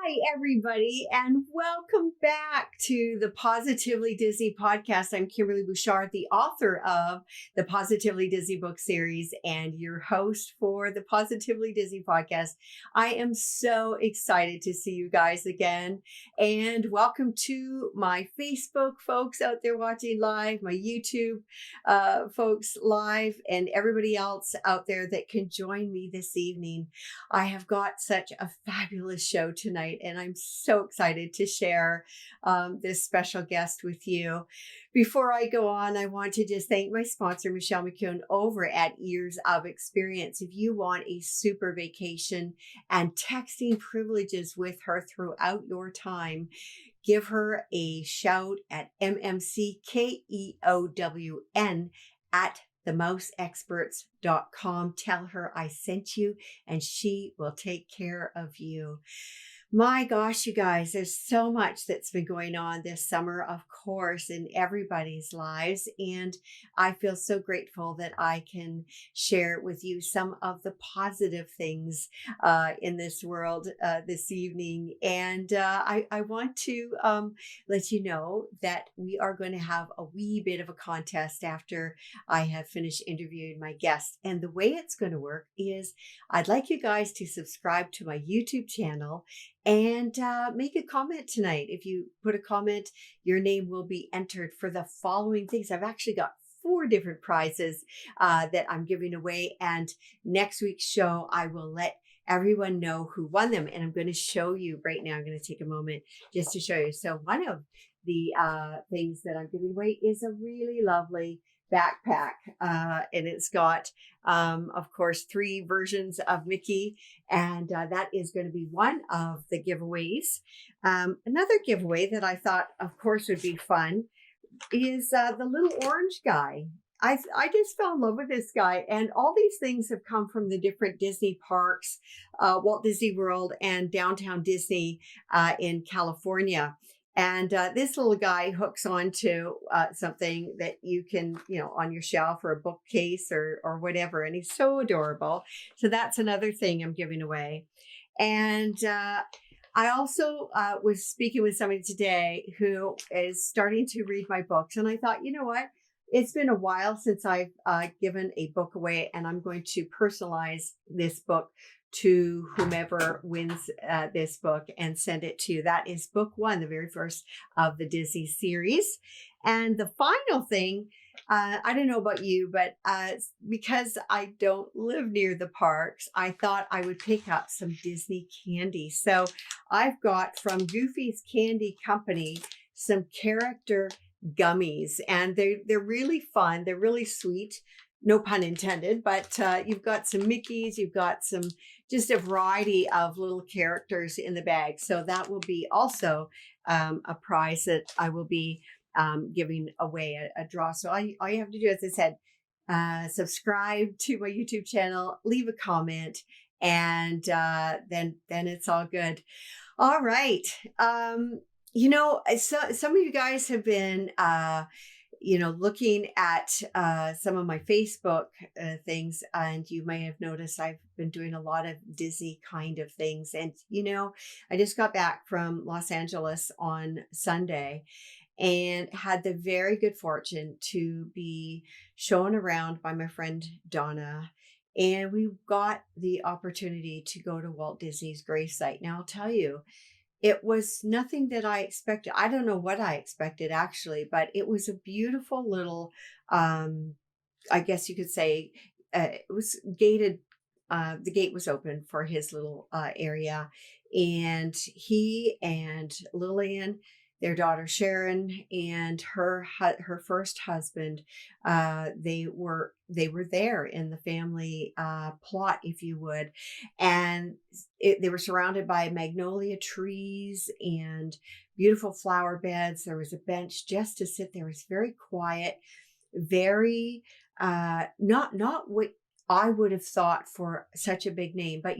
Hi, everybody, and welcome back to the Positively Disney podcast. I'm Kimberly Bouchard, the author of the Positively Disney book series and your host for the Positively Disney podcast. I am so excited to see you guys again, and welcome to my Facebook folks out there watching live, my YouTube folks live, and everybody else out there that can join me this evening. I have got such a fabulous show tonight, and I'm so excited to share this special guest with you. Before I go on, I want to just thank my sponsor, Michelle McCune, over at Years of Experience. If you want a super vacation and texting privileges with her throughout your time, give her a shout at MMCKEOWN at themouseexperts.com. Tell her I sent you and she will take care of you. My gosh, you guys, there's so much that's been going on this summer, of course, in everybody's lives. And I feel so grateful that I can share with you some of the positive things in this world this evening. And I want to let you know that we are going to have a wee bit of a contest after I have finished interviewing my guest. And the way it's going to work is I'd like you guys to subscribe to my YouTube channel and make a comment tonight. If you put a comment, your name will be entered for the following things. I've actually got 4 different prizes that I'm giving away. And next week's show, I will let everyone know who won them. And I'm going to show you right now. I'm going to take a moment just to show you. So one of the things that I'm giving away is a really lovely backpack, and it's got of course 3 versions of Mickey, and that is going to be one of the giveaways. Another giveaway that I thought of course would be fun is the little orange guy. I just fell in love with this guy, and all these things have come from the different Disney parks, Walt Disney World and Downtown Disney in California. And this little guy hooks onto something that you can, on your shelf or a bookcase or whatever. And he's so adorable. So that's another thing I'm giving away. And I also was speaking with somebody today who is starting to read my books. And I thought, you know what? It's been a while since I've given a book away, and I'm going to personalize this book to whomever wins this book and send it to. That is book 1, the very first of the Disney series. And the final thing, I don't know about you, but because I don't live near the parks, I thought I would pick up some Disney candy. So I've got from Goofy's Candy Company some character gummies, and they're really fun. They're really sweet. No pun intended, but you've got some Mickeys, you've got just a variety of little characters in the bag. So that will be also a prize that I will be giving away, a draw. So all you have to do, as I said, subscribe to my YouTube channel, leave a comment, and then it's all good. All right. So some of you guys have been looking at some of my Facebook things, and you may have noticed I've been doing a lot of Disney kind of things. And, I just got back from Los Angeles on Sunday and had the very good fortune to be shown around by my friend Donna. And we got the opportunity to go to Walt Disney's gravesite. Now, I'll tell you, it was nothing that I expected. I don't know what I expected, actually, but it was a beautiful little, I guess you could say, it was gated. The gate was open for his little area. And he and Lillian, their daughter Sharon, and her first husband, they were there in the family plot, if you would, and they were surrounded by magnolia trees and beautiful flower beds. There was a bench just to sit there. It was very quiet, very not what I would have thought for such a big name, but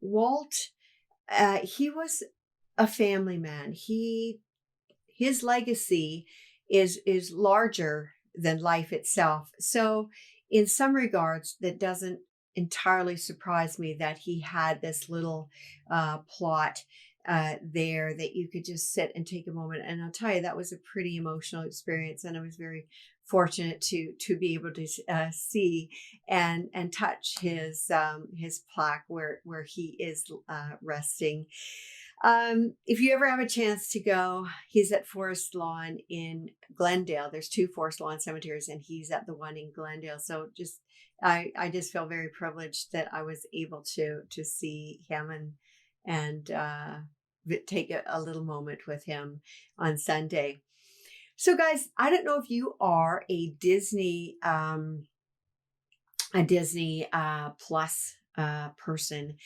Walt, he was a family man. His legacy is larger than life itself. So in some regards, that doesn't entirely surprise me that he had this little plot there that you could just sit and take a moment. And I'll tell you, that was a pretty emotional experience. And I was very fortunate to be able to see and touch his plaque where he is resting. If you ever have a chance to go, he's at Forest Lawn in Glendale. There's 2 Forest Lawn cemeteries, and he's at the one in Glendale. So I just feel very privileged that I was able to see him and take a little moment with him on Sunday. So guys, I don't know if you are a Disney Plus person,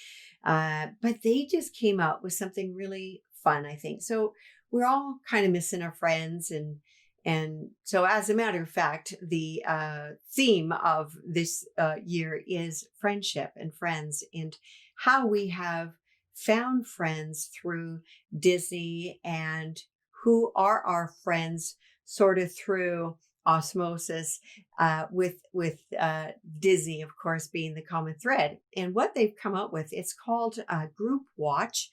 but they just came out with something really fun, I think. So we're all kind of missing our friends, and so as a matter of fact, the theme of this year is friendship and friends, and how we have found friends through Disney, and who are our friends sort of through osmosis, with Disney, of course, being the common thread. And what they've come up with, it's called Group Watch.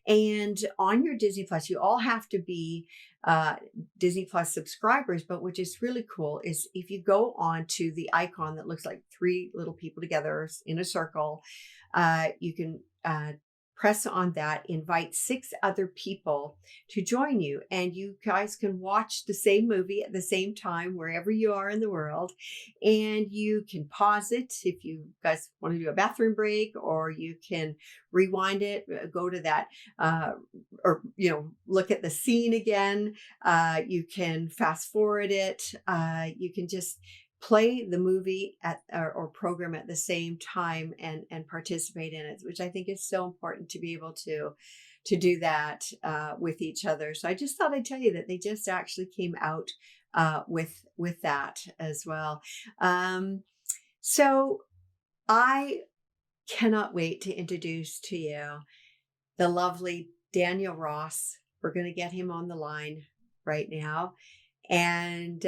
And on your Disney Plus, you all have to be Disney Plus subscribers. But which is really cool is if you go on to the icon that looks like 3 little people together in a circle, you can press on that, invite 6 other people to join you, and you guys can watch the same movie at the same time wherever you are in the world. And you can pause it if you guys want to do a bathroom break, or you can rewind it, go to that, or look at the scene again. You can fast forward it. You can just play the movie or program at the same time and participate in it, which I think is so important to be able to do that with each other. So I just thought I'd tell you that they just actually came out with that as well. So I cannot wait to introduce to you the lovely Daniel Ross. We're going to get him on the line right now. And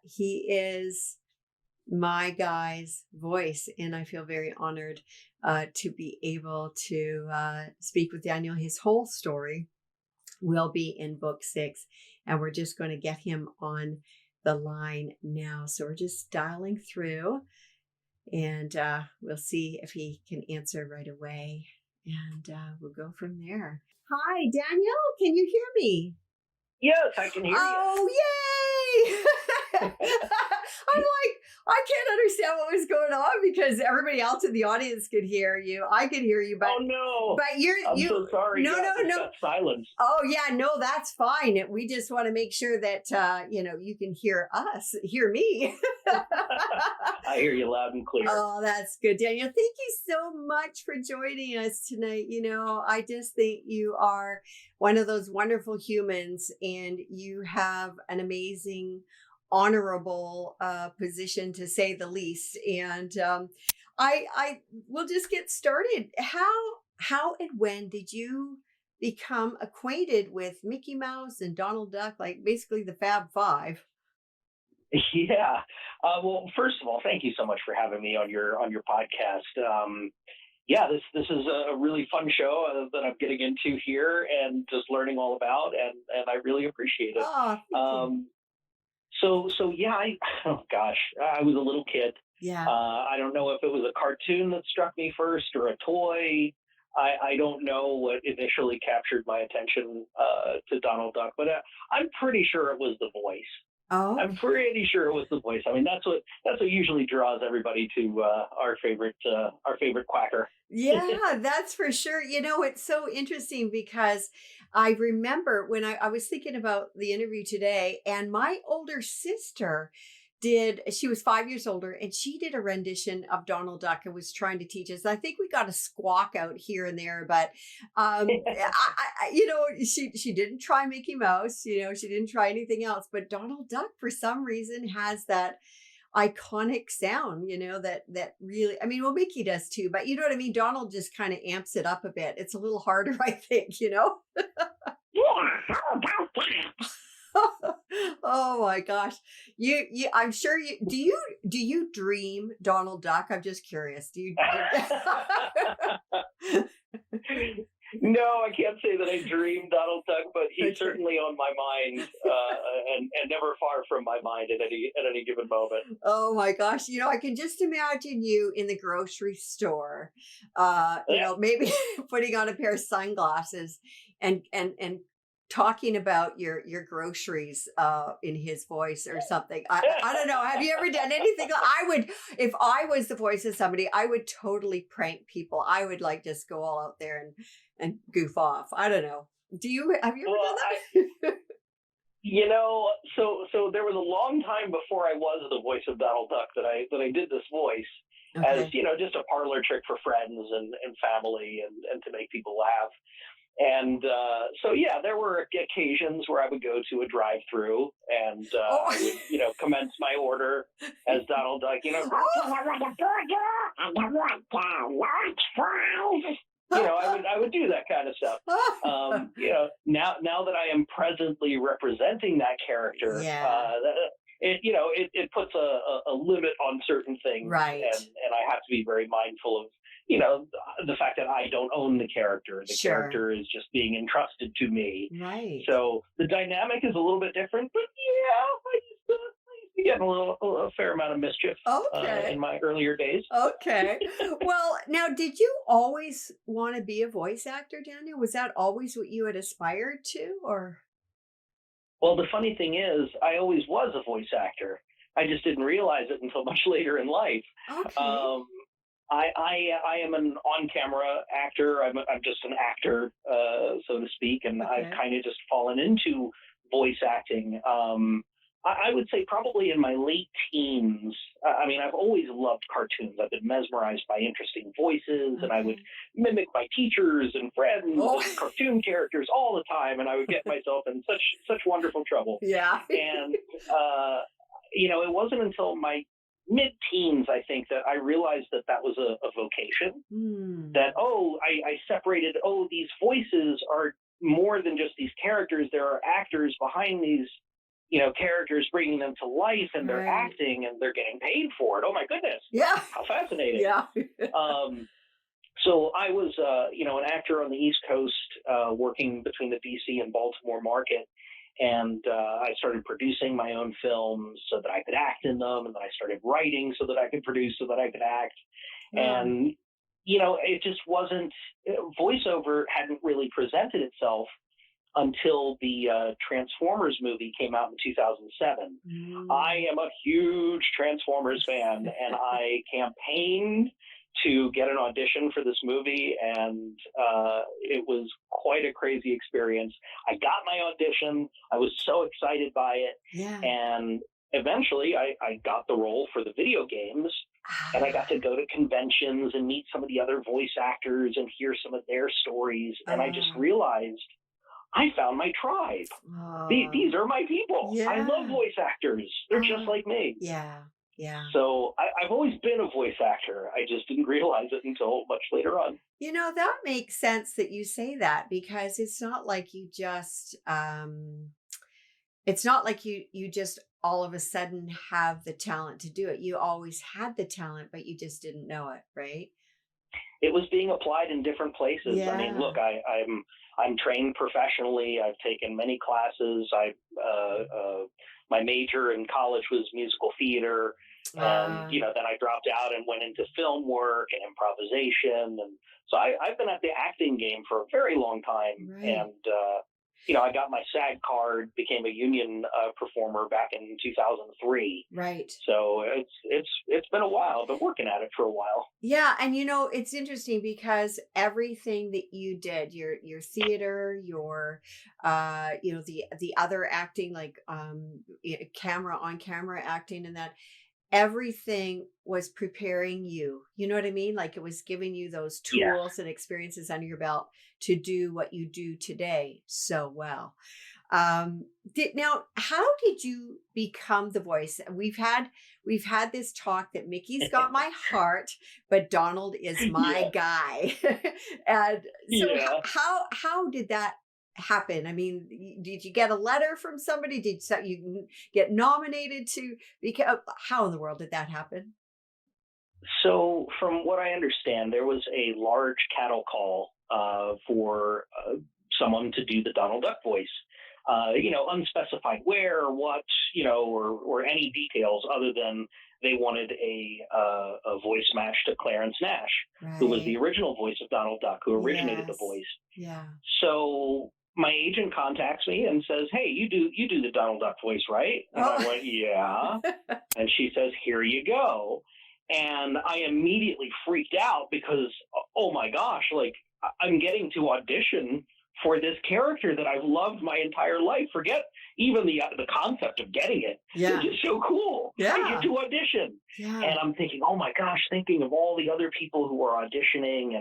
he is my guy's voice, and I feel very honored to be able to speak with Daniel. His whole story will be in book 6, and we're just going to get him on the line now. So we're just dialing through, and we'll see if he can answer right away, and we'll go from there. Hi, Daniel. Can you hear me? Yes, I can hear you. Oh, yay! I'm like, I can't understand what was going on because everybody else in the audience could hear you. I could hear you, but oh no! But I'm so sorry. No, Silence. Oh yeah, no, that's fine. We just want to make sure that you can hear us, hear me. I hear you loud and clear. Oh, that's good, Daniel. Thank you so much for joining us tonight. I just think you are one of those wonderful humans, and you have an amazing, honorable position, to say the least. And I will just get started. How and when did you become acquainted with Mickey Mouse and Donald Duck, like basically the Fab Five? Yeah. Well, first of all, thank you so much for having me on your podcast. Yeah, this is a really fun show that I'm getting into here and just learning all about, and I really appreciate it. Oh, thank you. So yeah, I was a little kid. Yeah. I don't know if it was a cartoon that struck me first or a toy. I don't know what initially captured my attention to Donald Duck, but I'm pretty sure it was the voice. Oh, I'm pretty sure it was the voice. I mean, that's what usually draws everybody to our favorite quacker. Yeah, that's for sure. It's so interesting because I remember when I was thinking about the interview today, and my older sister she was 5 years older, and she did a rendition of Donald Duck and was trying to teach us. I think we got a squawk out here and there, but she didn't try Mickey Mouse, she didn't try anything else, but Donald Duck for some reason has that iconic sound, that really, I mean, well, Mickey does too, but you know what I mean? Donald just kind of amps it up a bit. It's a little harder, I think, Yeah, how about that? Oh my gosh. You I'm sure do you dream Donald Duck? I'm just curious. Do you No, I can't say that I dreamed Donald Duck, but he's Okay. certainly on my mind, and never far from my mind at any given moment. Oh my gosh, I can just imagine you in the grocery store, maybe putting on a pair of sunglasses and talking about your groceries in his voice or something. I don't know. Have you ever done anything? I would, if I was the voice of somebody, I would totally prank people. I would like just go all out there and goof off. I don't know. Have you ever Well, done that? so there was a long time before I was the voice of Donald Duck that I did this voice as Okay. just a parlor trick for friends and family and to make people laugh. And so yeah, there were occasions where I would go to a drive-through and I would Oh. commence my order as Donald Duck. Oh. I want a burger and I want large fries. I would do that kind of stuff. Now that I am presently representing that character, Yeah, it puts a limit on certain things, right. and I have to be very mindful of the fact that I don't own the character. The Sure. character is just being entrusted to me. Right. So the dynamic is a little bit different, but yeah, I used to get a fair amount of mischief in Okay. my earlier days. Okay. Well, now, did you always want to be a voice actor, Daniel? Was that always what you had aspired to, or? Well, the funny thing is, I always was a voice actor. I just didn't realize it until much later in life. Okay. Um, I am an on-camera actor. I'm just an actor, so to speak, and I've Okay. kind of just fallen into voice acting. I would say probably in my late teens. I mean, I've always loved cartoons. I've been mesmerized by interesting voices, and I would Okay. mimic my teachers and friends Oh, and cartoon characters all the time, and I would get myself in such wonderful trouble. yeah. And it wasn't until my mid-teens, I think, that I realized that that was a vocation. Hmm. That I separated. Oh, these voices are more than just these characters. There are actors behind these, characters, bringing them to life, and they're Right. acting and they're getting paid for it. Oh my goodness, Yeah. how fascinating! Yeah. Um, so I was, an actor on the East Coast, working between the DC and Baltimore market, and I started producing my own films so that I could act in them, and then I started writing so that I could produce so that I could act, Wow. and it just wasn't voiceover hadn't really presented itself until the Transformers movie came out in 2007. I Mm. am a huge Transformers fan, and I campaigned to get an audition for this movie, and it was quite a crazy experience. I got my audition. I was so excited by it, Yeah. and eventually I got the role for the video games, and I got Ah. to go to conventions and meet some of the other voice actors and hear some of their stories, and I just Ah. realized I found my tribe. Ah. These are my people. I love Yeah. voice actors. They're just Ah. like me. Yeah. Yeah. So I've always been a voice actor. I just didn't realize it until much later on. That makes sense that you say that because it's not like you just it's not like you just all of a sudden have the talent to do it. You always had the talent, but you just didn't know it, right? It was being applied in different places. I mean, Yeah. look, I'm trained professionally. I've taken many classes. My major in college was musical theater, and Ah, then I dropped out and went into film work and improvisation, and so I've been at the acting game for a very long time, right. and I got my SAG card, became a union performer back in 2003. Right. So it's been a while. I've been working at it for a while. Yeah, and it's interesting because everything that you did, your theater, your the other acting like camera on camera acting and that everything was preparing you. You know what I mean? Like it was giving you those Yes. tools and experiences under your belt to do what you do today so well. How did you become the voice? We've had this talk that Mickey's got my heart, but Donald is my Yeah. guy. And so Yeah. how did that happen? I mean, did you get a letter from somebody? Did you get nominated to because how in the world did that happen? So, from what I understand, there was a large cattle call for someone to do the Donald Duck voice. Unspecified where or what, or any details other than they wanted a voice match to Clarence Nash, who was the Right. original voice of Donald Duck, who originated the Yes. voice. Yeah. So my agent contacts me and says, "Hey, you do the Donald Duck voice, right?" And I Oh. went, "Yeah." And she says, "Here you go." And I immediately freaked out because, oh my gosh, like I'm getting to audition for this character that I've loved my entire life. Forget even the concept of getting it. Yeah. It's just so cool. I Yeah. get to audition. Yeah. And I'm thinking, oh my gosh, thinking of all the other people who are auditioning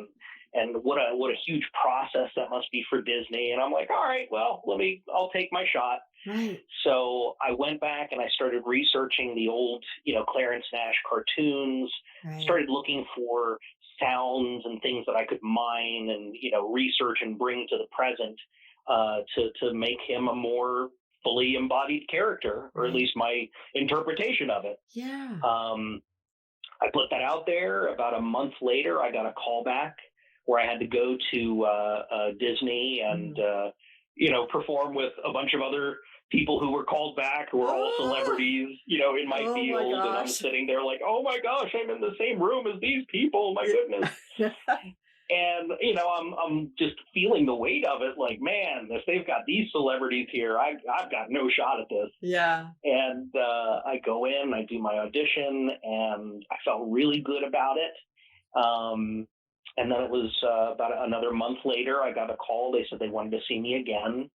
and what a huge process that must be for Disney. And I'm like, all right, well, I'll take my shot. Right. So I went back and I started researching the old, Clarence Nash cartoons, Right. started looking for sounds and things that I could mine and, research and bring to the present to make him a more fully embodied character, or at Right. least my interpretation of it. Yeah. I put that out there. About a month later, I got a call back where I had to go to Disney and, perform with a bunch of other people who were called back, who were all celebrities, in my Oh my field. And I'm gosh. sitting there like, oh my gosh, I'm in the same room as these people. My goodness. And, I'm just feeling the weight of it. Like, man, if they've got these celebrities here, I've got no shot at this. Yeah. And I go in, I do my audition, and I felt really good about it. And then it was about another month later, I got a call. They said they wanted to see me again.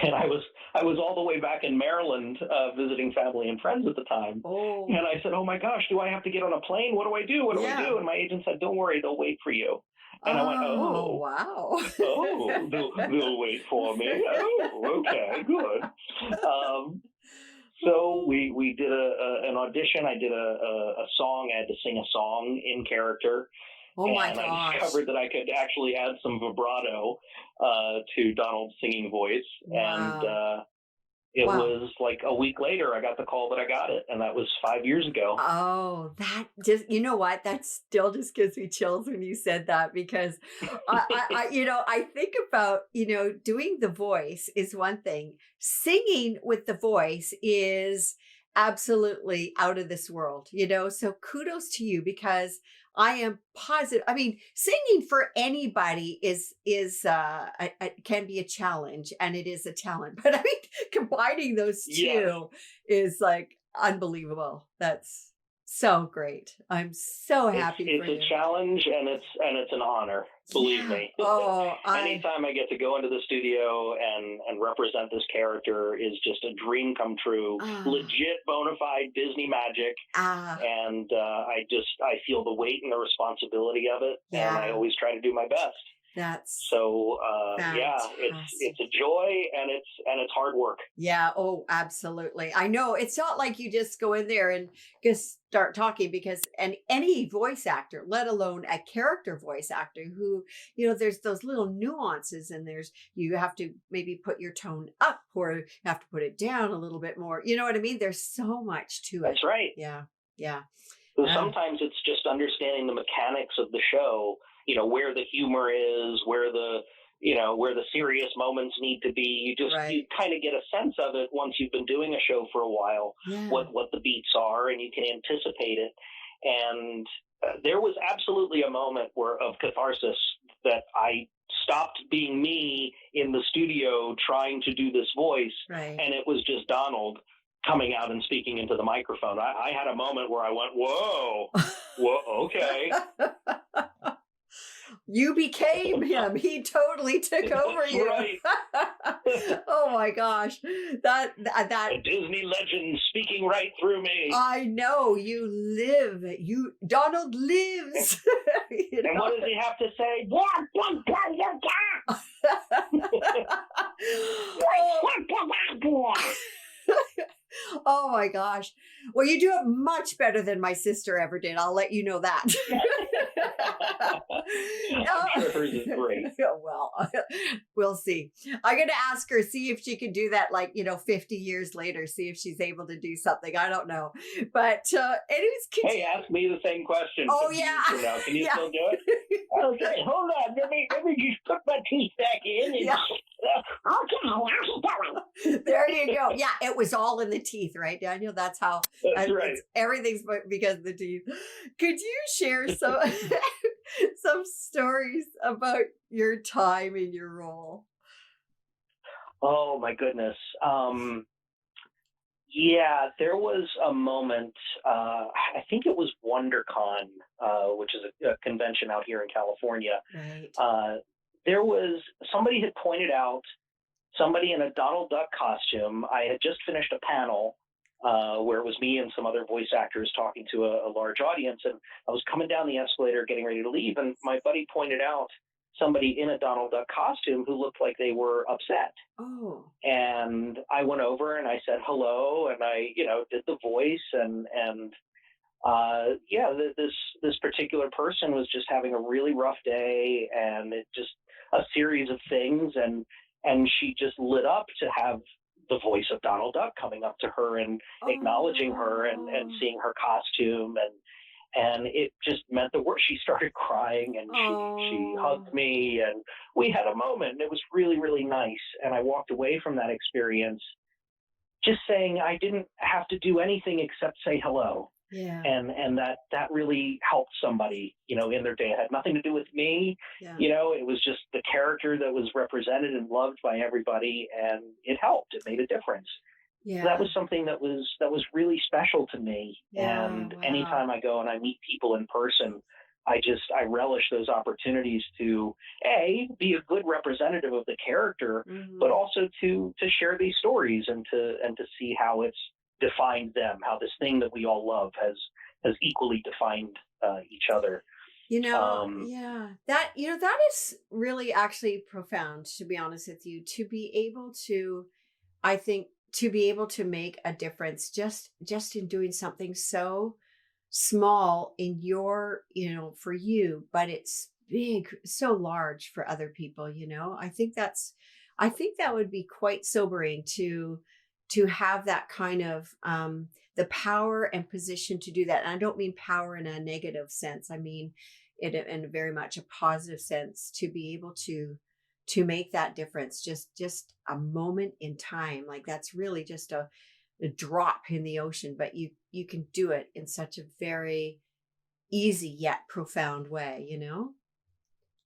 And I was all the way back in Maryland visiting family and friends at the time. Oh. And I said, oh my gosh, do I have to get on a plane? What do I do? What do I Yeah. do? And my agent said, don't worry, they'll wait for you. And I went, Oh, oh, wow. they'll wait for me. Oh, okay, good. So we did an audition. I did a song. I had to sing a song in character. Oh my And I gosh. discovered that I could actually add some vibrato to Donald's singing voice. And Wow. it Wow. was like a week later, I got the call that I got it. And that was 5 years ago. Oh, that just, you know what? That still just gives me chills when you said that, because I think about, doing the voice is one thing. Singing with the voice is absolutely out of this world, so kudos to you, because I am positive. I mean, singing for anybody can be a challenge, and it is a talent. But I mean, combining those Yes. two is like unbelievable. That's so great. I'm so happy for It's you. a challenge, and it's an honor. Believe Yeah. me. Oh, Anytime I get to go into the studio and represent this character is just a dream come true. ah, Legit, bona fide Disney magic, ah, and I feel the weight and the responsibility of it, and I yeah, always try to do my best. that's So yeah, fantastic. it's a joy, and it's hard work. Yeah. Oh, absolutely. I know it's not like you just go in there and just start talking, because any voice actor, let alone a character voice actor, who, there's those little nuances, and you have to maybe put your tone up, or you have to put it down a little bit more. You know what I mean? There's so much to it. That's right. Yeah. Yeah. So Uh, sometimes it's just understanding the mechanics of the show, where the humor is, where the serious moments need to be. You right. kind of get a sense of it once you've been doing a show for a while, Yeah. what the beats are, and you can anticipate it. And there was absolutely a moment of catharsis that I stopped being me in the studio trying to do this voice, Right. and it was just Donald coming out and speaking into the microphone. I had a moment where I went, whoa, okay. You became him. He totally took over That's you. right. Oh my gosh. That A Disney legend speaking right through me. I know, you live. Donald lives. And what does he have to say? Oh my gosh. Well, you do it much better than my sister ever did. I'll let you know that. I'm sure her hers is great. Well, we'll see. I'm going to ask her, see if she can do that, like, 50 years later, see if she's able to do something. I don't know. But, anyways, Hey, ask me the same question. Oh, 50 yeah. years from now. Can you Yeah. still do it? Okay, hold on. Let me just put my teeth back in. And, Yeah. okay, how's it going? There you go. Yeah, it was all in the teeth, right, Daniel? That's how. That's right. Everything's because of the teeth. Could you share some some stories about your time in your role? Oh, my goodness. Yeah, there was a moment, I think it was WonderCon, which is a convention out here in California. Right. There was somebody had pointed out somebody in a Donald Duck costume. I had just finished a panel where it was me and some other voice actors talking to a large audience, and I was coming down the escalator getting ready to leave, and my buddy pointed out somebody in a Donald Duck costume who looked like they were upset. Oh. And I went over and I said hello, and I, did the voice, and this particular person was just having a really rough day, and it just a series of things, and she just lit up to have the voice of Donald Duck coming up to her and acknowledging her and seeing her costume, and it just meant the world. She started crying, and she hugged me, and we had a moment, and it was really, really nice. And I walked away from that experience just saying I didn't have to do anything except say hello. Yeah. And that really helped somebody, in their day. It had nothing to do with me. Yeah. It was just the character that was represented and loved by everybody, and it helped. It made a difference. Yeah. So that was something that was really special to me. Yeah, And wow. anytime I go and I meet people in person, I relish those opportunities to be a good representative of the character, but also to share these stories and to see how it's defined them, how this thing that we all love has equally defined each other. Yeah, that is really actually profound, to be honest with you, to be able to, I think, to be able to make a difference just in doing something so small in your, for you, but it's big, so large for other people. I think that would be quite sobering to have that kind of the power and position to do that. And I don't mean power in a negative sense. I mean in a very much a positive sense, to be able to make that difference, just a moment in time. Like, that's really just a drop in the ocean, but you can do it in such a very easy yet profound way.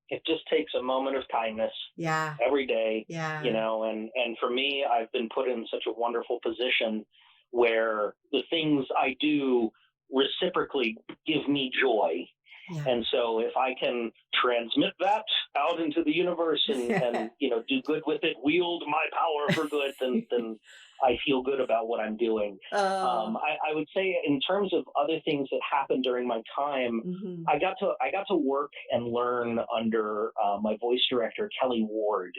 It just takes a moment of kindness. Yeah. Every day. Yeah. And for me, I've been put in such a wonderful position where the things I do reciprocally give me joy. Yeah. And so if I can transmit that out into the universe and do good with it, wield my power for good, then I feel good about what I'm doing. I would say, in terms of other things that happened during my time, I got to work and learn under my voice director, Kelly Ward,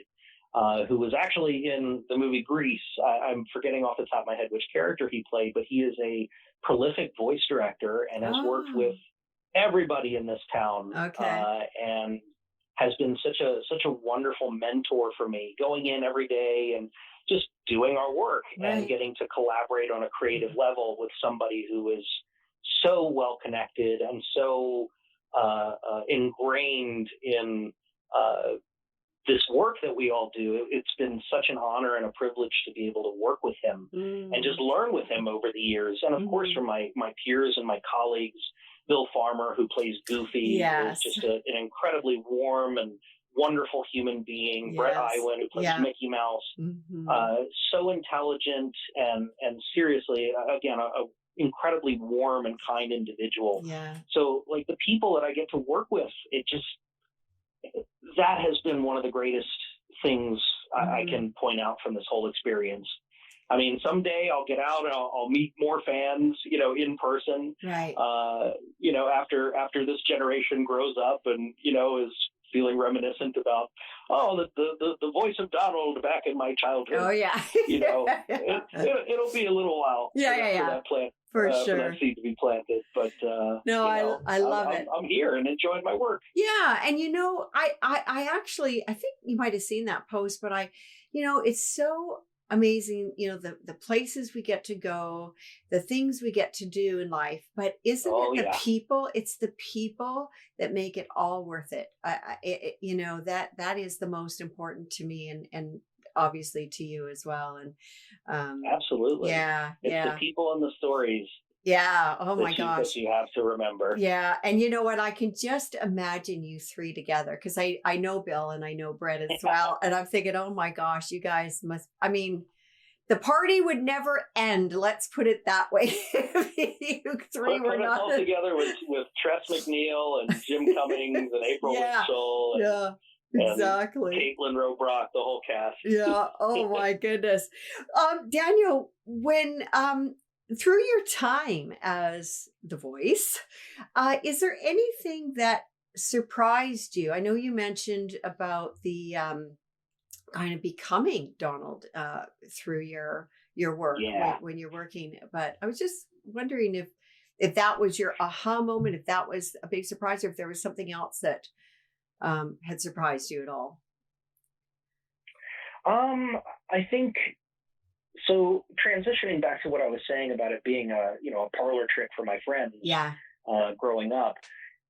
who was actually in the movie Grease. I'm forgetting off the top of my head which character he played, but he is a prolific voice director and has worked with everybody in this town. Okay. And has been such a wonderful mentor for me, going in every day and just doing our work and getting to collaborate on a creative level with somebody who is so well connected and so ingrained in this work that we all do. It's been such an honor and a privilege to be able to work with him and just learn with him over the years. And of course, from my peers and my colleagues, Bill Farmer, who plays Goofy, is just an incredibly warm and wonderful human being. Brett Iwan, who plays Mickey Mouse, so intelligent and seriously, again, a incredibly warm and kind individual. Yeah. So, like, the people that I get to work with, that has been one of the greatest things I can point out from this whole experience. I mean, someday I'll get out and I'll meet more fans, in person. Right. After this generation grows up and, is feeling reminiscent about, the voice of Donald back in my childhood. Oh yeah. It'll be a little while for that plant, for for sure. that seed to be planted. But no, I love it. I'm here and enjoying my work. Yeah, and I actually, I think you might have seen that post, but it's so amazing, the places we get to go, the things we get to do in life, but isn't it the people? It's the people that make it all worth it. That is the most important to me, and obviously to you as well. And absolutely, it's the people and the stories. Yeah. Oh my gosh. That you have to remember. Yeah. And you know what? I can just imagine you three together, because I know Bill and I know Brett as well. And I'm thinking, oh my gosh, you guys the party would never end. Let's put it that way. You three were not all together with Tress McNeil and Jim Cummings and April Mitchell. Yeah. Exactly. Caitlin Robrock, the whole cast. Yeah. Oh my goodness. Daniel, when through your time as the voice, is there anything that surprised you? I know you mentioned about the kind of becoming Donald through your work when you're working, but I was just wondering if that was your aha moment, if that was a big surprise, or if there was something else that had surprised you at all. I think. So transitioning back to what I was saying about it being a parlor trick for my friends growing up,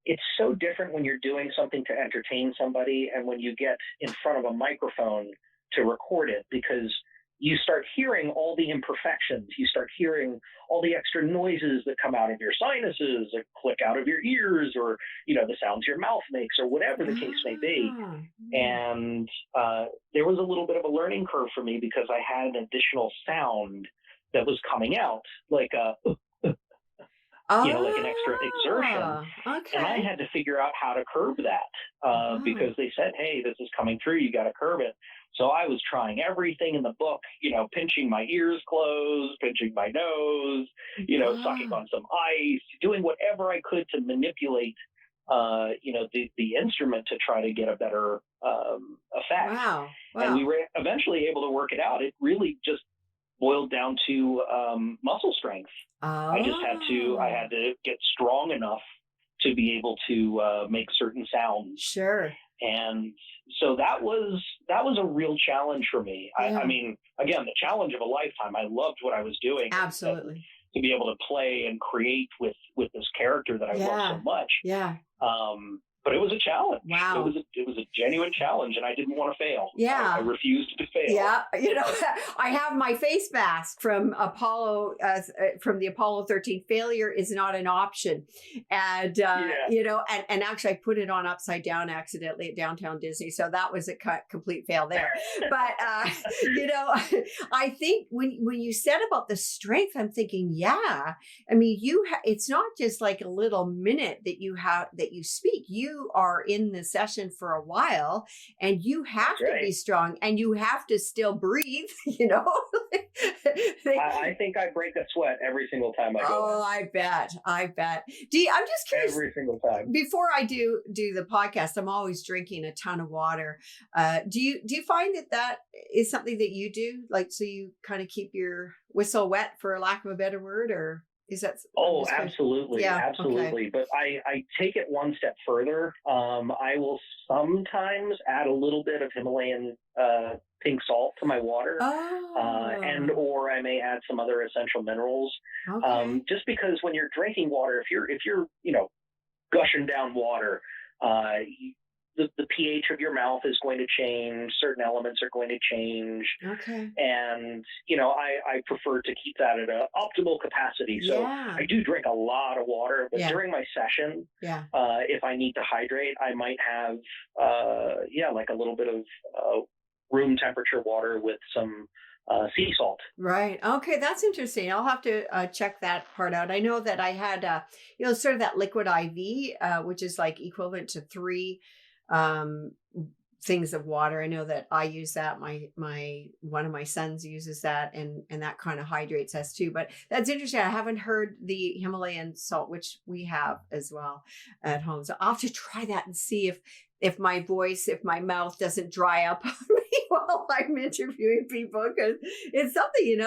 it's so different when you're doing something to entertain somebody and when you get in front of a microphone to record it, because you start hearing all the imperfections. You start hearing all the extra noises that come out of your sinuses, that click out of your ears, or, the sounds your mouth makes, or whatever the case may be. And there was a little bit of a learning curve for me, because I had an additional sound that was coming out, like like an extra exertion. Okay. And I had to figure out how to curb that because they said, hey, this is coming through, you got to curb it. So I was trying everything in the book, pinching my ears closed, pinching my nose, sucking on some ice, doing whatever I could to manipulate, the instrument to try to get a better effect. Wow. And we were eventually able to work it out. It really just boiled down to muscle strength. I had to get strong enough to be able to make certain sounds. Sure. And so that was a real challenge for me. Yeah. I mean, again, the challenge of a lifetime. I loved what I was doing. Absolutely. To be able to play and create with this character that I love so much. Yeah. But it was a challenge. Wow. It was a genuine challenge, and I didn't want to fail. Yeah. I refused to fail. Yeah. I have my face mask from Apollo, from the Apollo 13. Failure is not an option. And, and actually I put it on upside down accidentally at Downtown Disney. So that was a complete fail there. But, I think when you said about the strength, I'm thinking, it's not just like a little minute that you speak. You are in the session for a while, and you have to be strong, and you have to still breathe, I think I break a sweat every single time I go. Oh, I bet. I'm just curious. Every single time. Before I do the podcast, I'm always drinking a ton of water. Do you find that is something that you do? Like, so you kind of keep your whistle wet, for lack of a better word, or is that? Oh, absolutely. Yeah, absolutely. Okay. But I take it one step further. I will sometimes add a little bit of Himalayan pink salt to my water. And or I may add some other essential minerals. Okay. Just because when you're drinking water, if you're gushing down water, the pH of your mouth is going to change. Certain elements are going to change. Okay. And, I prefer to keep that at an optimal capacity. So I do drink a lot of water, but during my session, if I need to hydrate, I might have, like a little bit of room temperature water with some sea salt. Right. Okay. That's interesting. I'll have to check that part out. I know that I had, sort of that liquid IV, which is like equivalent to 3 things of water. I know that I use that. My one of my sons uses that, and that kind of hydrates us too. But that's interesting. I haven't heard the Himalayan salt, which we have as well at home. So I'll have to try that and see if if my mouth doesn't dry up on me while I'm interviewing people, because it's something,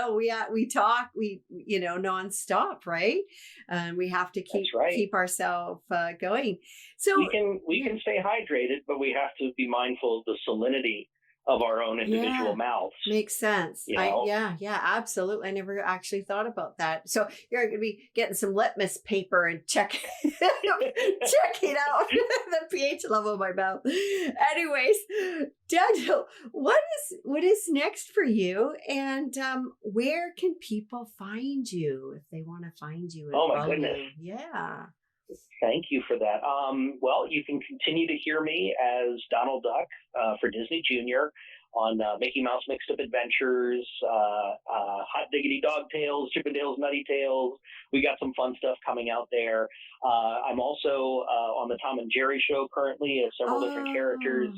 we talk, nonstop, right? And we have to That's right. keep ourselves going. So we can stay hydrated, but we have to be mindful of the salinity of our own individual mouths. Makes sense. Yeah, absolutely. I never actually thought about that. So you're going to be getting some litmus paper and checking out the pH level of my mouth. Anyways, Daniel, what is next for you, and where can people find you if they want to find you? Oh my goodness! Yeah. Thank you for that. Well, you can continue to hear me as Donald Duck for Disney Junior on Mickey Mouse Mixed Up Adventures, Hot Diggity Dog Tales, Chippendales Nutty Tales. We got some fun stuff coming out there. I'm also on the Tom and Jerry show currently as several different characters.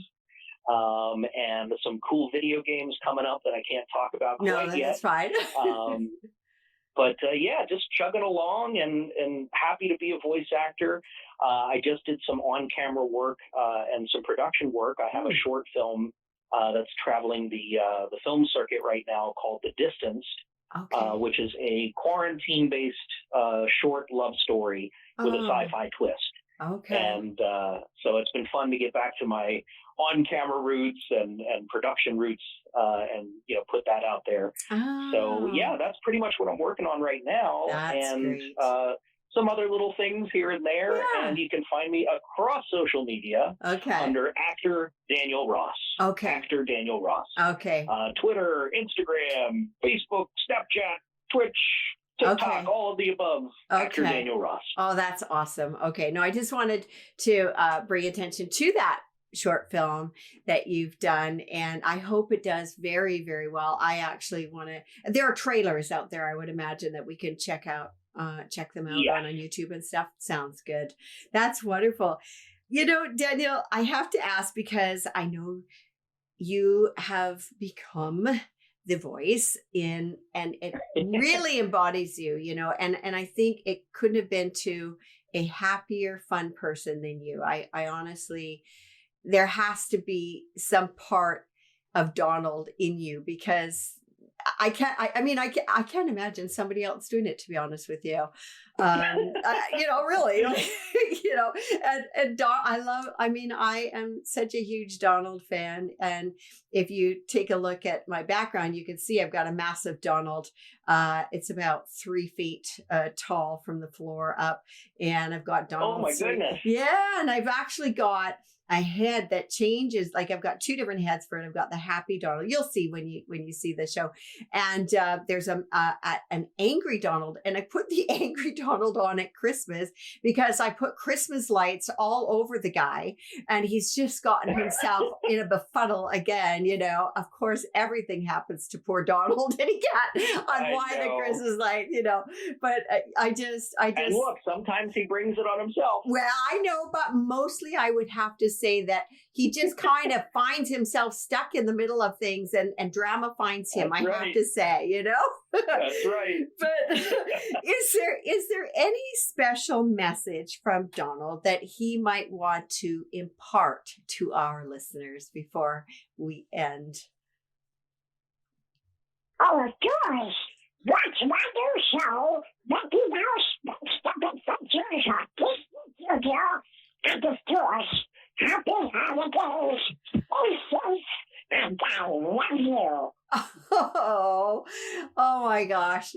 And some cool video games coming up that I can't talk about quite yet. That's fine. But just chugging along and happy to be a voice actor. I just did some on-camera work and some production work. I have a short film that's traveling the film circuit right now called The Distance, which is a quarantine-based short love story with a sci-fi twist. Okay. And so it's been fun to get back to my on-camera roots and production roots and put that out there. So that's pretty much what I'm working on right now. That's great. Some other little things here and there. Yeah. And you can find me across social media under actor Daniel Ross. Actor Daniel Ross. Twitter, Instagram, Facebook, Snapchat, Twitch, TikTok, all of the above. Actor Daniel Ross. Oh, that's awesome. Okay. No, I just wanted to bring attention to that short film that you've done, and I hope it does very, very well. I actually want to, there are trailers out there, I would imagine, that we can check them out on YouTube and stuff. Sounds good. That's wonderful. Daniel, I have to ask, because I know you have become the voice and it really embodies you, and I think it couldn't have been to a happier, fun person than you. I honestly, there has to be some part of Donald in you, because I can't imagine somebody else doing it, to be honest with you. Really, and I am such a huge Donald fan. And if you take a look at my background, you can see I've got a massive Donald. It's about 3 feet tall from the floor up. And I've got Donald. Oh my goodness. Yeah. And I've actually got a head that changes. Like, I've got 2 different heads for it. I've got the happy Donald. You'll see when you see the show. And there's an angry Donald, and I put the angry Donald on at Christmas because I put Christmas lights all over the guy, and he's just gotten himself in a befuddle again. Of course, everything happens to poor Donald, and he can't unwind the Christmas light. But I just. And look, sometimes he brings it on himself. Well, I know, but mostly I would have to say that he just kind of finds himself stuck in the middle of things, and drama finds him. That's right. Have to say, That's right. But is there any special message from Donald that he might want to impart to our listeners before we end? Oh, of course. Watch my new show, Mickey Mouse Mixed Up Adventures on Disney Studio, and of course, happy holidays, stay safe, and I love you. Oh my gosh.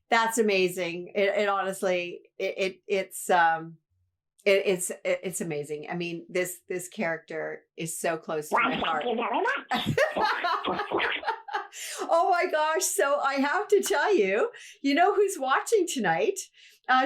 That's amazing. It honestly, it's amazing. I mean, this character is so close to my heart. Thank you very much. Oh my gosh. So I have to tell you, who's watching tonight?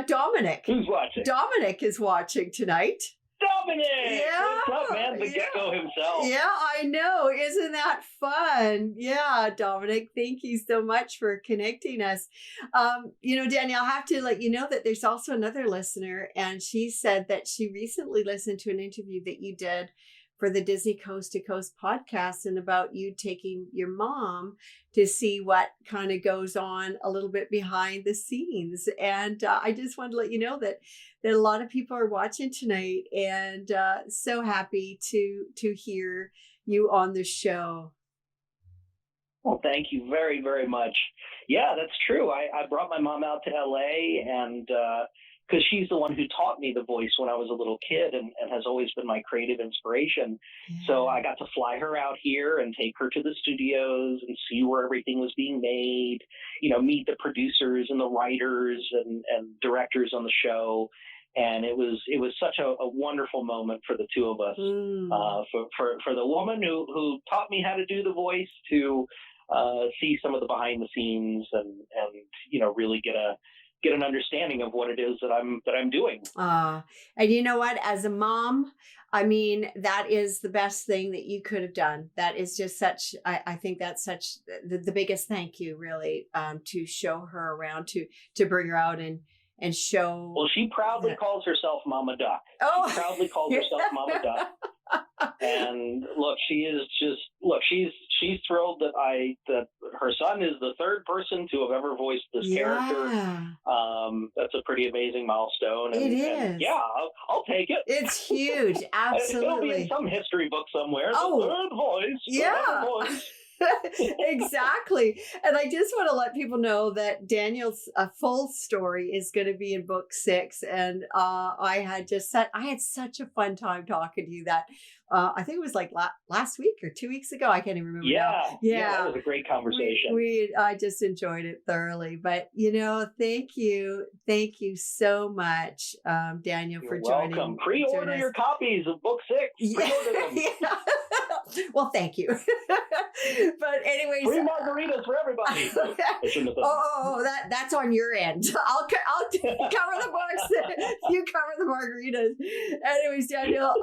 Dominic. Who's watching? Dominic is watching tonight. Dominic! Yeah. What's up, man? The gecko himself. Yeah, I know. Isn't that fun? Yeah, Dominic, thank you so much for connecting us. Danielle, I have to let you know that there's also another listener, and she said that she recently listened to an interview that you did for the Disney Coast to Coast podcast and about you taking your mom to see what kind of goes on a little bit behind the scenes. And I just wanted to let you know that a lot of people are watching tonight, and so happy to hear you on the show. Well, thank you very, very much. Yeah, that's true. I brought my mom out to LA, and because she's the one who taught me the voice when I was a little kid, and has always been my creative inspiration. Yeah. So I got to fly her out here and take her to the studios and see where everything was being made, meet the producers and the writers and directors on the show. And it was such a wonderful moment for the two of us, for the woman who taught me how to do the voice to see some of the behind the scenes and really get an understanding of what it is that I'm doing. And you know what? As a mom, I mean, that is the best thing that you could have done. That is just such, I think that's such the biggest thank you, really, to show her around, to bring her out and show. Well, she proudly calls herself Mama Duck. Oh. She proudly calls herself Mama Duck. And look, she's thrilled that her son is the third person to have ever voiced this character. That's a pretty amazing milestone. It is. And yeah, I'll take it. It's huge. Absolutely. It'll be in some history book somewhere. Oh, the third voice. Yeah. The third voice. Exactly. And I just want to let people know that Daniel's full story is going to be in book 6. And I had such a fun time talking to you that I think it was like last week or 2 weeks ago. I can't even remember. Yeah, that was a great conversation. I just enjoyed it thoroughly. But thank you so much, Daniel, You're for joining. Welcome. Pre-order your copies of book 6. Pre-order them. Yeah. Well, thank you. But anyways, free margaritas for everybody. That's on your end. I'll cover the books. You cover the margaritas. Anyways, Daniel,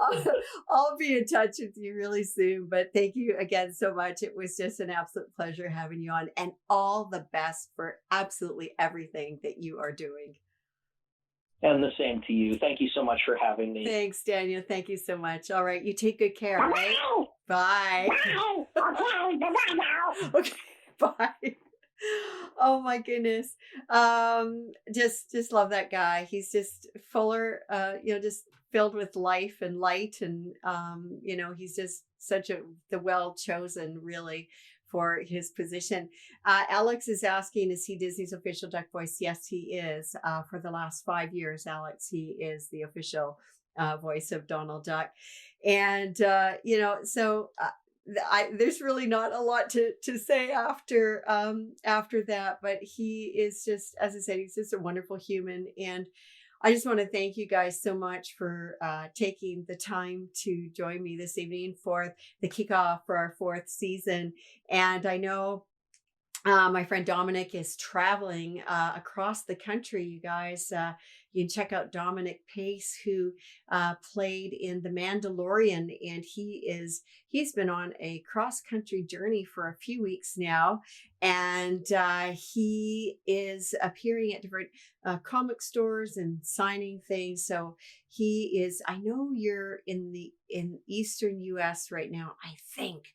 I'll be in touch with you really soon. But thank you again so much. It was just an absolute pleasure having you on, and all the best for absolutely everything that you are doing. And the same to you. Thank you so much for having me. Thanks, Daniel. Thank you so much. All right. You take good care. Right? Bye. Bye. Okay, bye now. Okay, bye. Oh my goodness. Just love that guy. He's just fuller, just filled with life and light. And, he's just such the well-chosen, really, for his position. Alex is asking, is he Disney's official duck voice? Yes, he is. For the last 5 years, Alex, he is the official voice of Donald Duck. And, there's really not a lot to say after that, but he is just, as I said, he's just a wonderful human. And I just want to thank you guys so much for taking the time to join me this evening for the kickoff for our 4th season. And I know my friend Dominic is traveling across the country, you guys. You can check out Dominic Pace, who played in The Mandalorian, and he's been on a cross-country journey for a few weeks now, and he is appearing at different comic stores and signing things. So he is, I know you're in Eastern US right now, I think,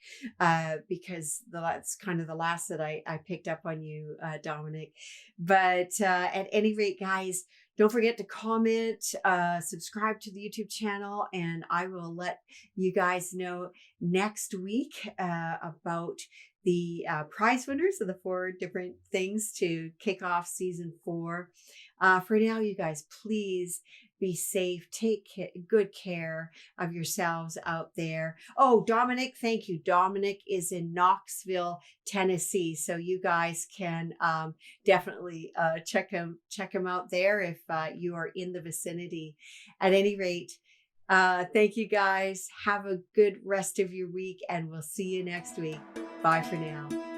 because that's kind of the last that I picked up on you, Dominic. But at any rate, guys, don't forget to comment, subscribe to the YouTube channel, and I will let you guys know next week about the prize winners of the 4 different things to kick off season 4. For now, you guys, please be safe. Take good care of yourselves out there. Oh, Dominic, thank you. Dominic is in Knoxville, Tennessee. So you guys can definitely check him out there if you are in the vicinity. At any rate, thank you guys. Have a good rest of your week, and we'll see you next week. Bye for now.